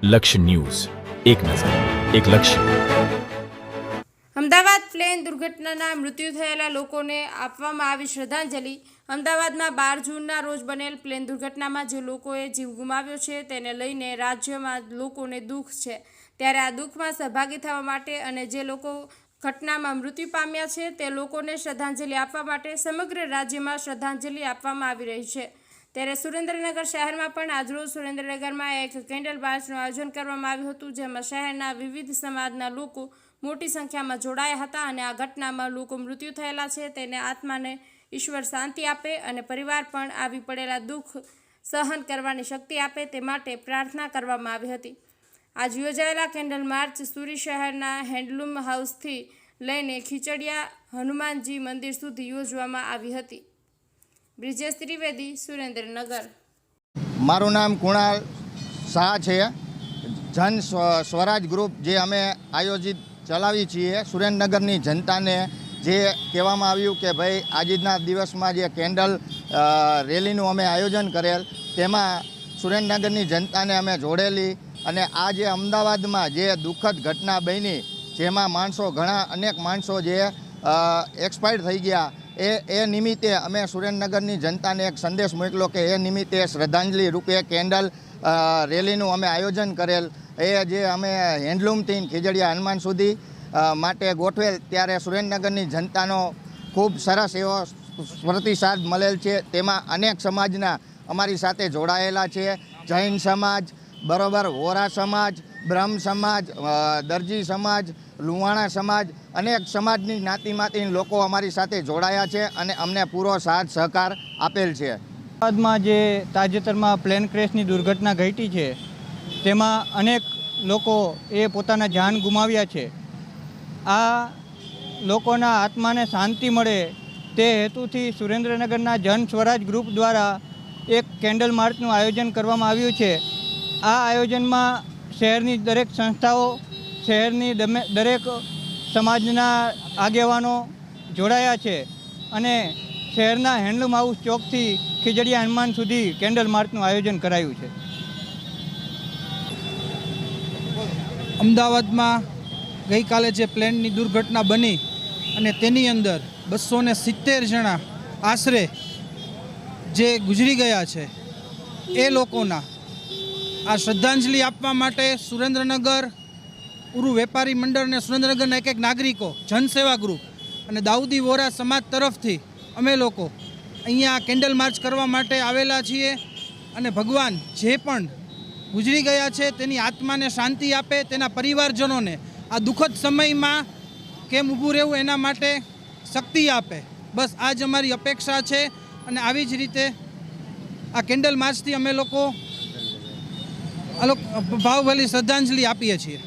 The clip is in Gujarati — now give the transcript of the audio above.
લક્ષ્ય ન્યૂઝ, એક નજર, એક લક્ષ્ય। અમદાવાદ પ્લેન દુર્ઘટનાના મૃત્યુ થયેલા લોકોને આપવામાં આવી શ્રદ્ધાંજલિ। અમદાવાદમાં 12 જૂનના રોજ બનેલ પ્લેન દુર્ઘટનામાં જે લોકોએ જીવ ગુમાવ્યો છે તેને લઈને રાજ્યમાં લોકોને દુઃખ છે। ત્યારે આ દુઃખમાં સહભાગી થવા માટે અને જે લોકો ઘટનામાં મૃત્યુ પામ્યા છે તે લોકોને શ્રદ્ધાંજલિ આપવા માટે સમગ્ર રાજ્યમાં શ્રદ્ધાંજલિ આપવામાં આવી રહી છે। ત્યારે સુરેન્દ્રનગર શહેરમાં પણ આજરોજ સુરેન્દ્રનગરમાં એક કેન્ડલ માર્ચનું આયોજન કરવામાં આવ્યું હતું, જેમાં શહેરના વિવિધ સમાજના લોકો મોટી સંખ્યામાં જોડાયા હતા અને આ ઘટનામાં લોકો મૃત્યુ થયેલા છે તેને આત્માને ઈશ્વર શાંતિ આપે અને પરિવાર પણ આવી પડેલા દુઃખ સહન કરવાની શક્તિ આપે તે માટે પ્રાર્થના કરવામાં આવી હતી। આજ યોજાયેલા કેન્ડલ માર્ચ સુરી શહેરના હેન્ડલૂમ હાઉસથી લઈને ખીચડિયા હનુમાનજી મંદિર સુધી યોજવામાં આવી હતી। બ્રિજેશ ત્રિવેદી, સુરેન્દ્રનગર। મારું નામ કુણાલ શાહ છે। જન સ્વરાજ ગ્રુપ જે અમે આયોજિત ચલાવી છીએ, સુરેન્દ્રનગરની જનતાને જે કહેવામાં આવ્યું કે ભાઈ આજના દિવસમાં જે કેન્ડલ રેલીનું અમે આયોજન કરેલ તેમાં સુરેન્દ્રનગરની જનતાને અમે જોડેલી અને આ જે અમદાવાદમાં જે દુઃખદ ઘટના બની જેમાં માણસો અનેક માણસો જે એક્સપાયર થઈ ગયા એ નિમિત્તે અમે સુરેન્દ્રનગરની જનતાને એક સંદેશ મોકલ્યો કે એ નિમિત્તે શ્રદ્ધાંજલિ રૂપે કેન્ડલ રેલીનું અમે આયોજન કરેલ। એ જે અમે હેન્ડલૂમથી ખીજડીયા હનુમાન સુધી માટે ગોઠવેલ ત્યારે સુરેન્દ્રનગરની જનતાનો ખૂબ સરસ એવો પ્રતિસાદ મળેલ છે। તેમાં અનેક સમાજના અમારી સાથે જોડાયેલા છે। જૈન સમાજ બરાબર, વોરા સમાજ, બ્રહ્મ સમાજ, દરજી સમાજ, લુહાણા સમાજ, અનેક સમાજની જ્ઞાતિમાંથી લોકો અમારી સાથે જોડાયા છે અને અમને પૂરો સાથ સહકાર આપેલ છે। અમદાવાદમાં જે તાજેતરમાં પ્લેન ક્રેશની દુર્ઘટના ઘટી છે તેમાં અનેક લોકો એ પોતાના જાન ગુમાવ્યા છે। આ લોકોના આત્માને શાંતિ મળે તે હેતુથી સુરેન્દ્રનગરના જન સ્વરાજ ગ્રુપ દ્વારા એક કેન્ડલ માર્ચનું આયોજન કરવામાં આવ્યું છે। આ આયોજનમાં શહેરની દરેક સંસ્થાઓ, શહેરની દરેક સમાજના આગેવાનો જોડાયા છે અને શહેરના હેન્ડલૂમ હાઉસ ચોકથી ખીજડીયા હનુમાન સુધી કેન્ડલ માર્ચનું આયોજન કરાયું છે। અમદાવાદમાં ગઈકાલે જે પ્લેનની દુર્ઘટના બની અને તેની અંદર 270 જણા આશરે જે ગુજરી ગયા છે એ લોકોના આ શ્રદ્ધાંજલિ આપવા માટે સુરેન્દ્રનગર પૂરું વેપારી મંડળ અને સુરેન્દ્રનગરના એક નાગરિકો, જનસેવા ગ્રુપ અને દાઉદી વોરા સમાજ તરફથી અમે લોકો અહીંયા કેન્ડલ માર્ચ કરવા માટે આવેલા છીએ અને ભગવાન જે પણ ગુજરી ગયા છે તેની આત્માને શાંતિ આપે, તેના પરિવારજનોને આ દુઃખદ સમયમાં કેમ ઊભું રહેવું એના માટે શક્તિ આપે। બસ આ જ અમારી અપેક્ષા છે અને આવી જ રીતે આ કેન્ડલ માર્ચથી અમે લોકો ભાવભરી શ્રદ્ધાંજલિ આપીએ છીએ।